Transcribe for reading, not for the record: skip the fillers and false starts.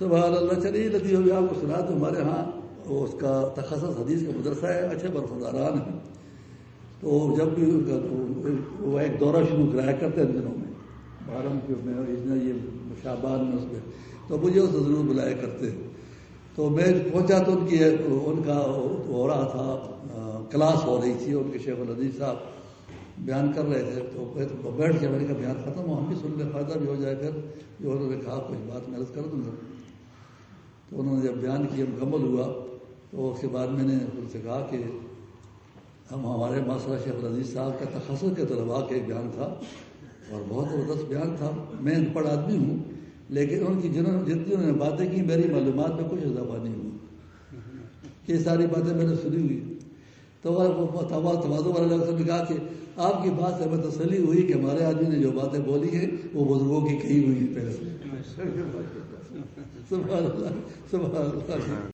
سبحان اللہ. چلیے لطیفہ بھی آپ کو سنا تو ہمارے ہاں اس کا تخصص حدیث کا مدرسہ ہے، اچھے برخورداران ہیں. تو جب بھی ان کا وہ ایک دورہ شروع کرایا کرتے ہیں ان دنوں میں، محرم کے میں یہ شعبان میں اس میں، تو مجھے اس سے ضرور بلایا کرتے. تو میں پہنچا تو ان کا ہو رہا تھا، کلاس ہو رہی تھی، ان کے شیخ الحدیث صاحب بیان کر رہے تھے. تو بیٹھ کے میں نے کہا بیان ختم ہو، ہم بھی سن لیں، فائدہ بھی ہو جائے. پھر جو انہوں نے کہا کچھ بات میں عرض کر دوں گا. تو انہوں نے جب بیان کیا مکمل ہوا تو اس کے بعد میں نے ان سے کہا کہ ہمارے ماسٹر شیخ العزیز صاحب کا تخصص کے طلباء کا ایک بیان تھا اور بہت زبردست بیان تھا. میں ان پڑھ آدمی ہوں، لیکن ان کی جتنی انہوں نے باتیں کی میری معلومات میں کچھ اضافہ نہیں ہوا. یہ ساری باتیں میں نے سنی ہوئی. تو تواضع والے لوگ نے کہا کہ آپ کی بات سے ہمیں تسلی ہوئی کہ ہمارے آدمی نے جو باتیں بولی ہیں وہ بزرگوں کی کہی ہوئی ہیں پہلے سے. سبحان اللہ سبحان اللہ.